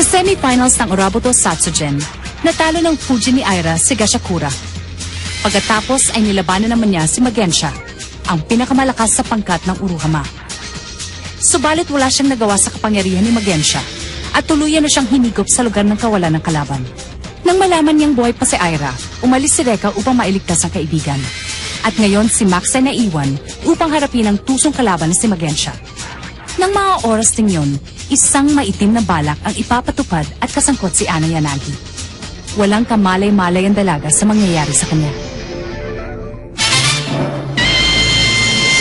Sa semifinals ng Urabuto Satsujin, natalo ng Fuji ni Aira si Gashakura. Pagkatapos ay nilabanan naman niya si Magensha, ang pinakamalakas sa pangkat ng Uruhama. Subalit wala siyang nagawa sa kapangyarihan ni Magensha at tuluyan na siyang hinigop sa lugar ng kawalan ng kalaban. Nang malaman niyang buhay pa si Aira, umalis si Reka upang mailigtas ang kaibigan. At ngayon si Max ay naiwan upang harapin ang tusong kalaban na si Magensha. Nang mga oras ding yun, isang maitim na balak ang ipapatupad at kasangkot si Ana Yanagi. Walang kamalay-malay ang dalaga sa mangyayari sa kanya.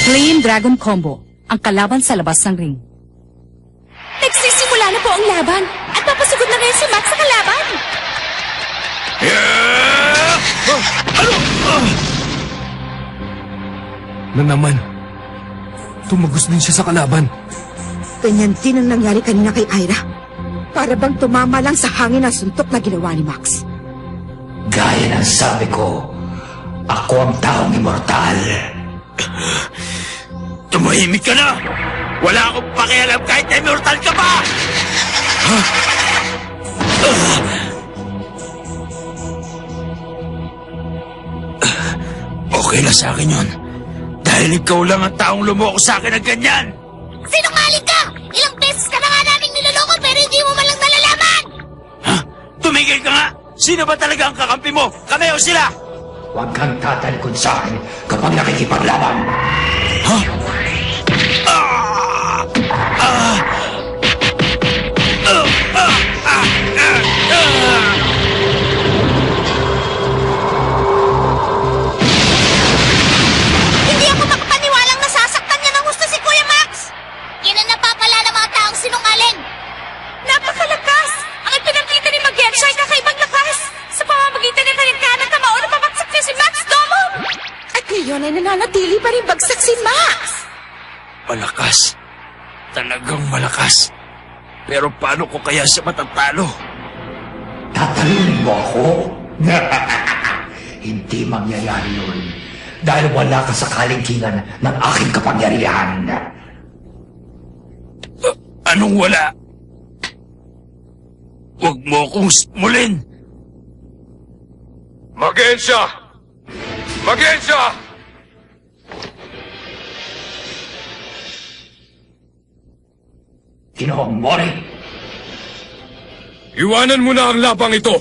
Flame Dragon Combo, ang kalaban sa labas ng ring. Nagsisimula na po ang laban at papasugod na ngayon si Max sa kalaban. Na naman, tumagos din siya sa kalaban. Ganyan din ang nangyari kanina kay Aira. Para bang tumama lang sa hangin ang suntok na ginawa ni Max. Gaya ng sabi ko, ako ang taong immortal. Tumahimik ka na! Wala akong pakialam kahit na immortal ka pa! Okay na sa akin yun. Dahil ikaw lang ang taong lumoko sa akin ng ganyan! Sinungaling ka! Ilang beses ka na nga naming niloloko pero hindi mo man lang nalalaman! Ha? Tumigil ka nga! Sino ba talaga ang kakampi mo? Kami o sila? Huwag kang tatalikod sa akin kapag nakikipaglaban. Ha? Hindi ako makapaniwalang nasasaktan niya ng gusto si Kuya Max! Yan ang napapala ng mga taong sinungaling! Napakalakas! Ang ipinakita ni Magensha ay kakaibang lakas! Sa pamamagitan ng kanyang kanang kamao na pabagsak niya si Max Domo! At ngayon ay nananatili pa rin bagsak si Max. Malakas. Talagang malakas. Pero paano ko kaya siya matatalo? Tatalunin mo ako? Hindi mangyayari yun. Dahil wala ka sa kalingkingan ng aking kapangyarihan. Anong wala? Huwag mo akong smulin. Magensha! Magensha! Ginoong Mori! Iwanan mo na ang labang ito.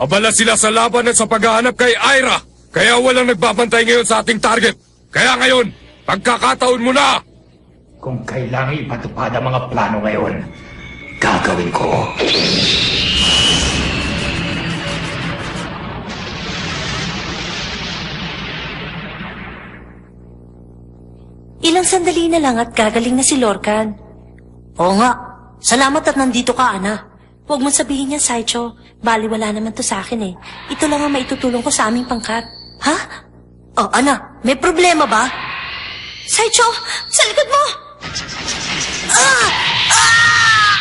Abala sila sa laban at sa paghahanap kay Aira. Kaya walang nagbabantay ngayon sa ating target. Kaya ngayon, pagkakataon mo na! Kung kailangan ipatupad ang mga plano ngayon, gagawin ko. Ilang sandali na lang at gagaling na si Lorcan. Oo nga. Salamat at nandito ka, Ana. Huwag mong sabihin yan, Saicho. Baliwala naman to sa akin eh. Ito lang ang maitutulong ko sa aming pangkat. Ha? Oh, Ana, may problema ba? Saicho, sa likod mo! Ah! Ah!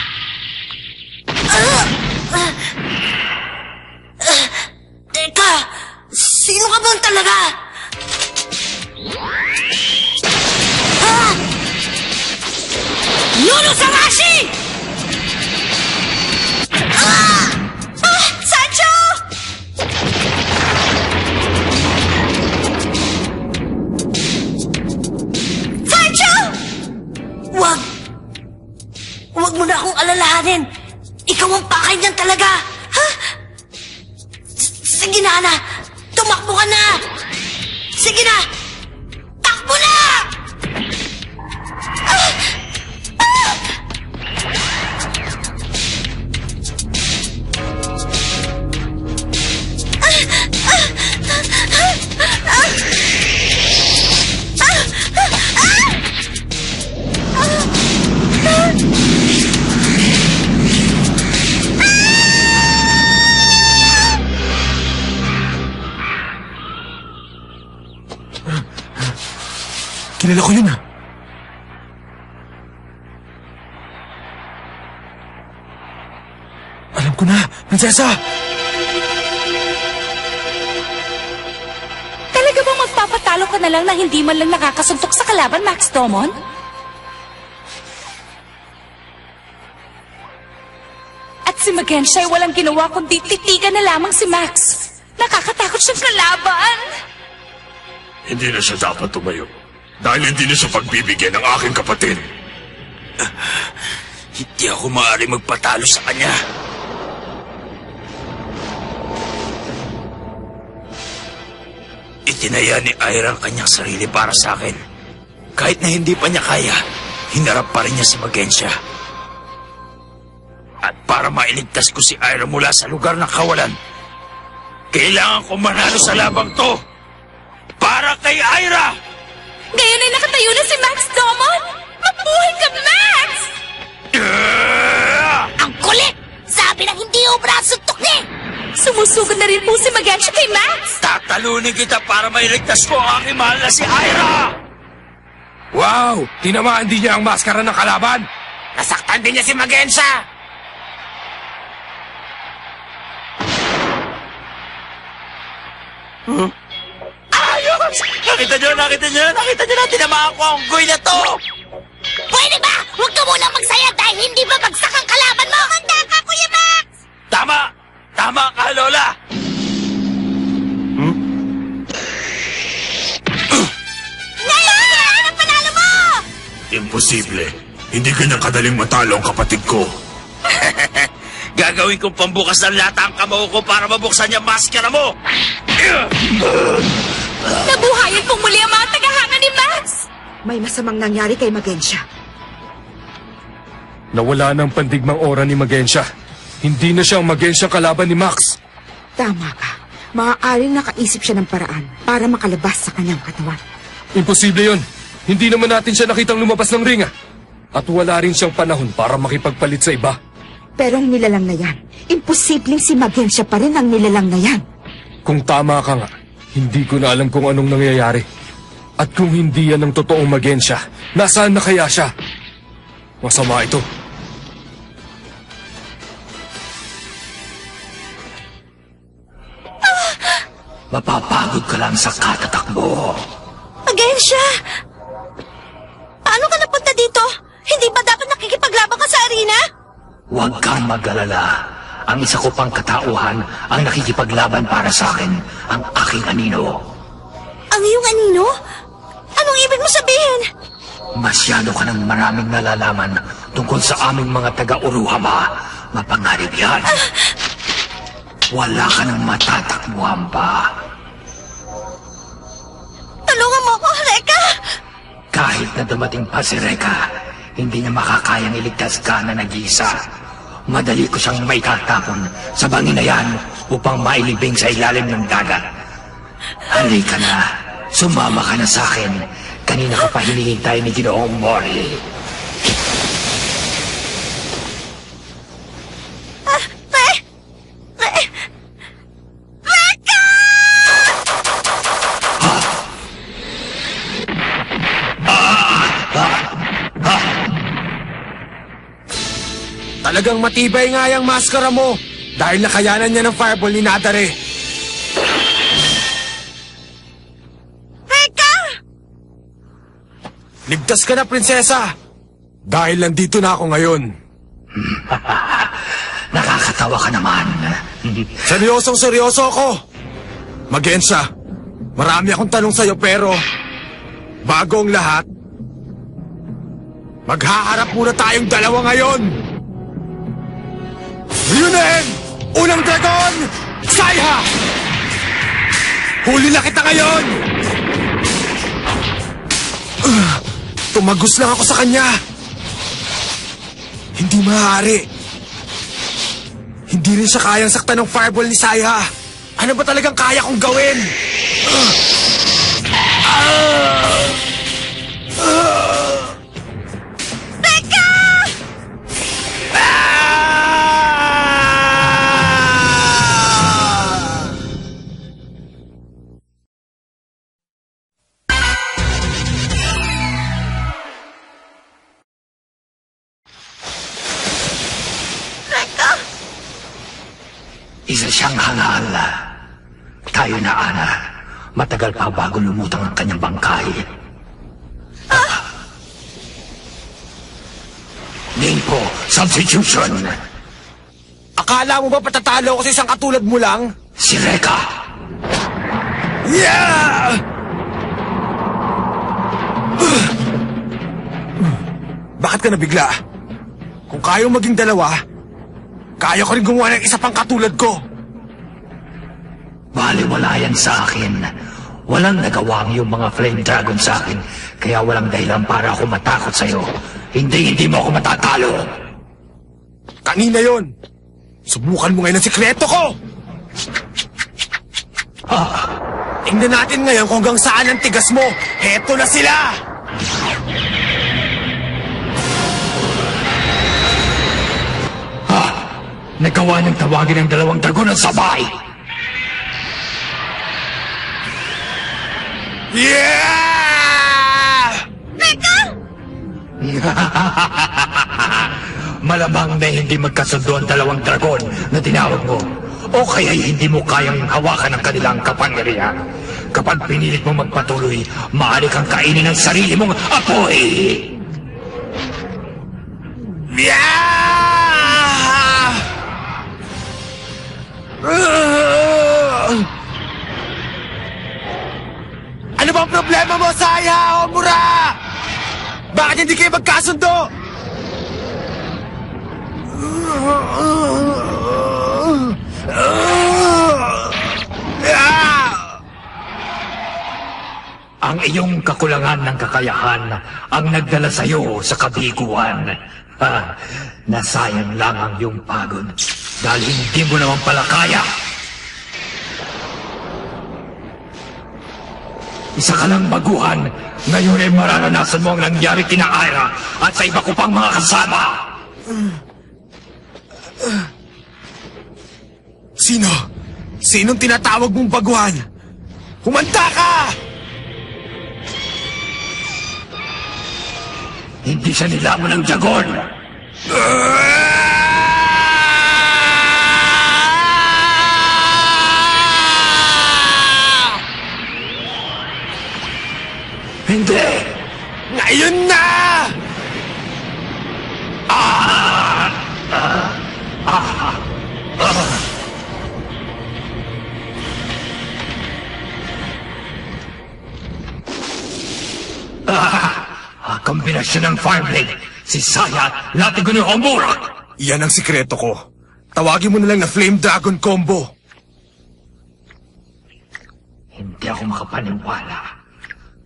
Ah! Teka, sino ka bang talaga? Ah! Nono Sarashi! Ah! Ah! Sancho! Sancho! Wag mo na akong alalahanin. Ikaw ang pakay niyan talaga. Ha? Sige na, Ana. Tumakbo ka na. Sige na. Takbo na! Ah! Ah! Kilala ko yun, ha? Alam ko na, Prinsesa! Talaga bang magpapatalo ka na lang na hindi man lang nakakasuntok sa kalaban, Max Domon? At Si Magensha ay walang ginawa kundi titigan na lamang si Max. Nakakatakot siyang kalaban. Hindi na siya dapat tumayo. Dahil hindi na siya pagbibigyan ng aking kapatid. Hindi ako maaari magpatalo sa kanya. Itinaya ni Ira ang kanyang sarili para sa akin. Kahit na hindi pa niya kaya, hinarap pa rin niya si Magensha. At para mailigtas ko si Ira mula sa lugar ng kawalan, kailangan ko manalo sa labang to. Para kay Ira! Ngayon ay nakatayo na si Max Domon! Mabuhay ka, Max! Ang kulit! Sabi ng hindi obra ang suntok niya! Sumusugod na rin po si Magensha kay Max! Tatalunin kita para mailigtas ko ang aking mahal na si Ira! Wow! Tinamaan din niya ang maskara ng kalaban! Nasaktan din niya si Magensha! Ayos! Nakita niyo na tinamaan ko ang guy na to! Pwede ba? Huwag ka munang magsaya dahil hindi ba bagsak ang kalaban mo? Handa ka, Kuya Max! Tama ka, Lola! Ngayon! Ang panalo mo! Imposible. Hindi ganyan kadaling matalo ang kapatid ko. Gagawin kong pambukas ng lata ang kamao ko para mabuksan niya maskara mo! Nabuhayan pong muli ang mga tagahanga ni Max! May masamang nangyari kay Magensha. Nawala ng pandigmang aura ni Magensha. Hindi na siya ang Magensha kalaban ni Max. Tama ka. Maaaring nakaisip siya ng paraan para makalabas sa kanyang katawan. Imposible yun. Hindi naman natin siya nakitang lumabas ng ringa. At wala rin siyang panahon para makipagpalit sa iba. Pero ang nilalang na yan, imposibleng si Magensha pa rin ang nilalang na yan. Kung tama ka nga, hindi ko na alam kung anong nangyayari. At kung hindi yan ang totoong Magensha, nasaan na kaya siya? Masama ito. Mapapagod ka lang sa katatakbo. Magensha! Paano ka napunta dito? Hindi ba dapat nakikipaglaban ka sa arena? Huwag kang mag-alala. Ang isa ko pang katauhan ang nakikipaglaban para sa akin, ang aking anino. Ang iyong anino? Anong ibig mo sabihin? Masyado ka ng maraming nalalaman tungkol sa aming mga taga-Uruhama. Mapangarib yan. Wala ka nang matatakbuhan pa. Tulungan mo ako, Reka! Kahit na dumating pa si Reka, hindi niya makakayang iligtas ka na nag-iisa. Madali ko siyang maitatapon sa bangin na yan upang mailibing sa ilalim ng dagat. Halika na, sumama ka na sa akin. Kanina ka pa hinihintay ni Ginoong Mori. Talagang matibay nga yung maskara mo dahil nakayanan niya ng fireball ni Nadare. Reka! Ligtas ka na, prinsesa! Dahil nandito na ako ngayon. Nakakatawa ka naman. Seryosong-seryoso ako! Magensha, marami akong tanong sa'yo pero bago ang lahat, maghaharap muna tayong dalawa ngayon! Ryunen! Unang dragon! Saiha! Huli na kita ngayon! Tumagos lang ako sa kanya. Hindi maaari. Hindi rin siya kayang saktan ng fireball ni Saiha. Ano ba talagang kaya kong gawin? Isa siyang hangal. Tayo na, Ana. Matagal pa bago lumutang ang kanyang bangkay. Name ko, substitution. Akala mo ba patatalo ako sa isang katulad mo lang? Si Reka! Yeah! Bakit ka nabigla? Kung kaya maging dalawa, kaya ko rin gumawa ng isa pang katulad ko. Baliwala yan sa akin. Walang nagawang yung mga Flame Dragon sa akin, kaya walang dahilan para ako matakot sa'yo. Hindi mo ako matatalo. Kanina yon. Subukan mo ngayon ang sikreto ko! Tingnan natin ngayon kung hanggang saan ang tigas mo. Heto na sila! Nagawa niyang tawagin ang dalawang dragon ng sabay. Yeah! Reka! Malamang na hindi magkasundo ang dalawang dragon na tinawag mo. O kaya hindi mo kayang hawakan ang kanilang kapangyarihan. Kapag pinilit mo magpatuloy, maaari kang kainin ang sarili mong apoy. Yeah! Ano bang problema mo, Saya o Mura? Bakit hindi kayo magkasundo? Ang iyong kakulangan ng kakayahan ang nagdala sa iyo sa kabiguan. Nasayang lang ang iyong pagod dahil hindi mo naman pala kaya. Isa ka lang baguhan. Ngayon ay mararanasan mo ang nangyari kina Aira at sa iba ko pang mga kasama. Sino? Sinong tinatawag mong baguhan? Humanda ka! Hindi siya nilamon ng dragon. Hindi! Ngayon na! Kombinasyon ng Fireblade, si Saya, Latigo ni Homura. Yan ang sikreto ko. Tawagin mo na lang na Flame Dragon Combo. Hindi ako makapaniwala.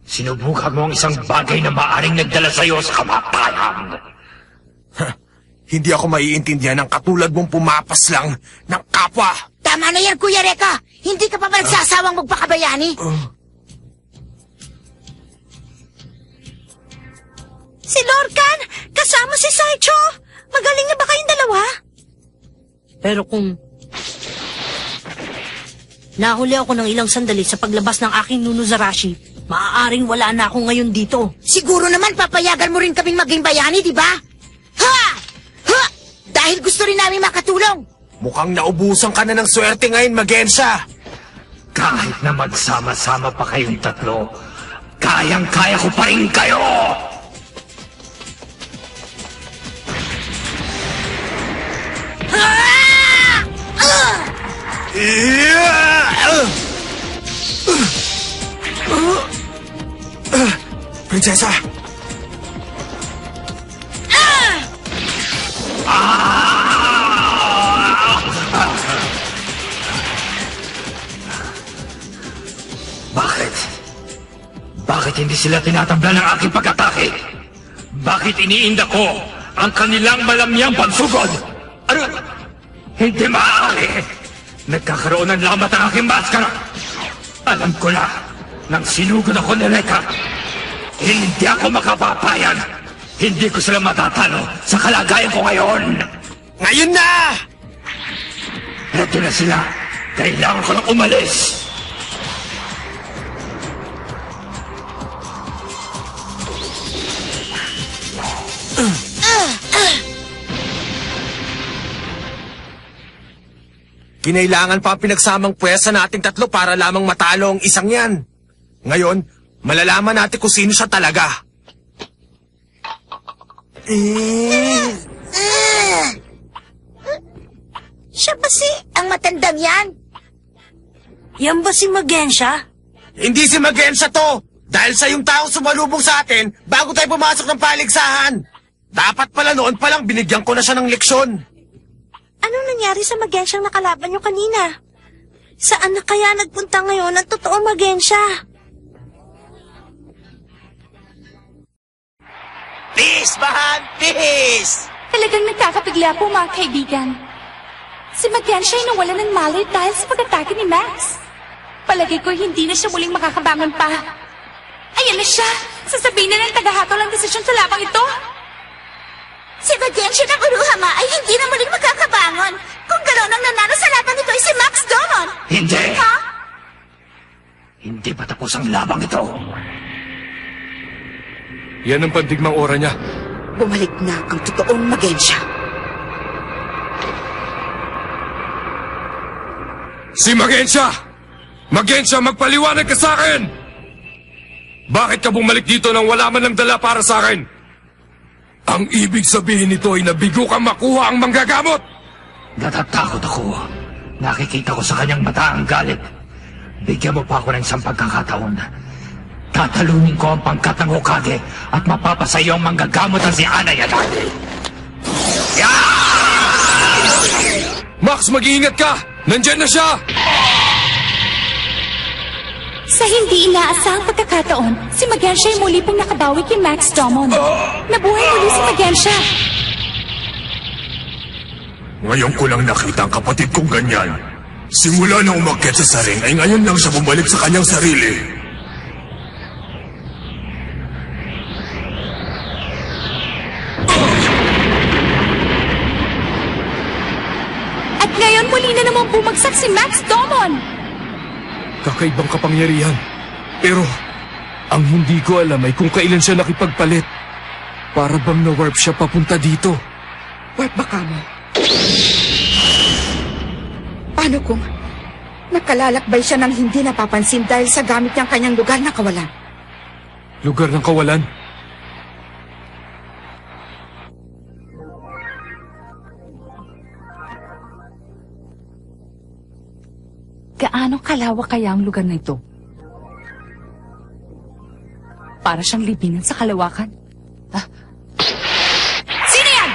Sinubukan mo ang isang bagay na maaring nagdala sa iyo sa kamatayan. Hindi ako maiintindihan ng katulad mong pumapas lang ng kapwa. Tama na yan, Kuya Reka! Hindi ka pa ba nagsasawang magpakabayani? Si Lorcan! Kasama si Saicho! Magaling na ba kayong dalawa? Pero kung nahuli ako ng ilang sandali sa paglabas ng aking Nunuzarashi, maaaring wala na ako ngayon dito. Siguro naman papayagan mo rin kaming maging bayani, di ba? Ha! Ha! Dahil gusto rin namin makatulong. Mukhang naubusan ka na ng swerte ngayon, Magensha. Kahit na magsama-sama pa kayong tatlo, kayang-kaya ko pa rin kayo! Prinsesa! Bakit? Bakit hindi sila tinatabla ng aking pag-atake? Bakit iniinda ko ang kanilang malamyang pagsugod? Ano? Hindi maaari! Nagkakaroon ng lamat ang aking maskara! Alam ko na, nang sinugod ako ni Reka, hindi ako makapapayag! Hindi ko sila matatalo sa kalagayan ko ngayon! Ngayon na! Eto na sila! Kailangan ko lang umalis! Kinailangan pa ang pinagsamang pwersa nating tatlo para lamang matalo ang isang yan. Ngayon, malalaman natin kung sino siya talaga. pakiramdam yan. Yan ba si Magensya? Hindi si Magensya to! Dahil sa yung taong sumalubong sa atin bago tayo pumasok ng paligsahan. Dapat pala noon palang binigyan ko na siya ng leksyon. Anong nangyari sa Magensyang nakalaban niyo kanina? Saan na kaya nagpunta ngayon ang totoong Magensya? Peace, Bahan! Peace! Talagang nagkakapigla po mga kaibigan. Si Magensya ay nawala ng malay dahil sa pag-atake ni Max. Palagay ko hindi na siya muling makakabangon pa. Ayan na siya! Sasabihin na ng tagahatol ang desisyon sa labang ito. Si Magensya ng Uruhama ay hindi na muling magkakabangon. Kung gano'n ang nanalo sa laban ito ay si Max Domon. Hindi! Ha? Hindi pa tapos ang labang ito. Yan ang pandigmang ora niya. Bumalik na ang totoong Magensya. Si Magensya! Magensya, magpaliwanag ka sa akin! Bakit ka bumalik dito nang wala man lang dala para sa akin? Ang ibig sabihin nito ay nabigo kang makuha ang manggagamot! Natatakot ako. Nakikita ko sa kanyang mata ang galit. Bigyan mo pa ako ng isang pagkakataon. Tatalunin ko ang pangkat ng Hokage at mapapasayo ang manggagamot na si Ana Yadate. Max, mag-iingat ka! Nandyan na siya! Sa hindi inaasahang pagkakataon, si Magensya ay muli pong nakabawi kay Max Domon. Nabuhay muli si Magensya. Ngayon ko lang nakita ang kapatid kong ganyan. Simula na umakyat sa ring ay ngayon lang siya bumalik sa kanyang sarili. At ngayon muli na naman bumagsak si Max Domon. Kakaibang kapangyarihan. Pero, ang hindi ko alam ay kung kailan siya nakipagpalit. Para bang na-warp siya papunta dito. Warp ba ka mo? Paano kung nakalalakbay siya ng hindi napapansin dahil sa gamit niyang kanyang lugar na kawalan? Lugar ng kawalan? Gaano kalawak kaya ang lugar na ito? Para siyang libingan sa kalawakan. Sino yan?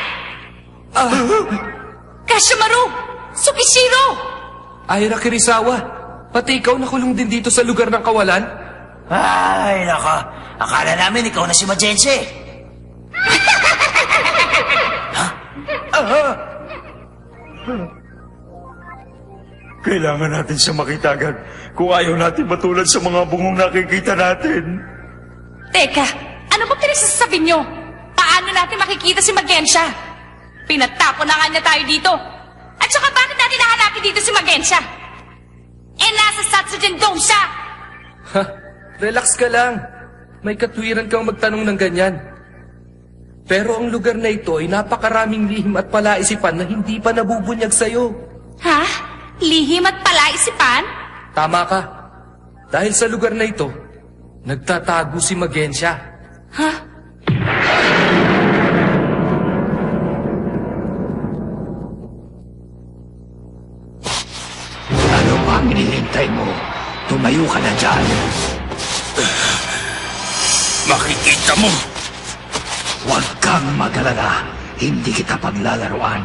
Kashimaru! Tsukishiro! Aira Kirisawa, pati ikaw nakulong din dito sa lugar ng kawalan? Ay, naka. Akala namin ikaw na si Magensya. Kailangan natin siya makita agad kung ayaw natin matulad sa mga bungong nakikita natin. Teka, ano ba pinagsasabi niyo? Paano natin makikita si Magensya? Pinatapon na nga niya tayo dito. At saka bakit natin nahanapin dito si Magensya? Eh, nasa Satsujin Dome siya! Ha, relax ka lang. May katwiran kang magtanong ng ganyan. Pero ang lugar na ito ay napakaraming lihim at palaisipan na hindi pa nabubunyag sa'yo. Ha? Lihim at palaisipan? Tama ka. Dahil sa lugar na ito, nagtatago si Magensya. Ha? Ano pa ang hinihintay mo? Tumayo ka na dyan. Makikita mo. Huwag kang mag-alala. Hindi kita paglalaruan.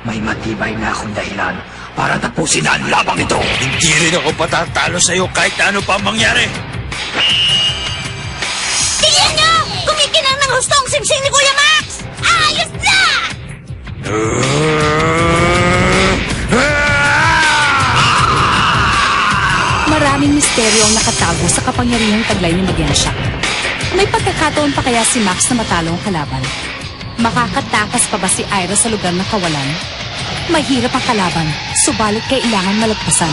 May matibay na akong dahilan para tapusin na ang labang ito. Hindi rin ako patatalo sa'yo kahit ano pa mangyari. Tingnan niyo! Kumikinang ng husto ang simsing ni Kuya Max! Ayos na! Maraming misteryo ang nakatago sa kapangyarihang taglay ni Magensya. May pagkakataon pa kaya si Max na matalo ang kalaban? Makakatakas pa ba si Aira sa lugar ng kawalan? Mahirap ang kalaban, subalit kailangan malagpasan.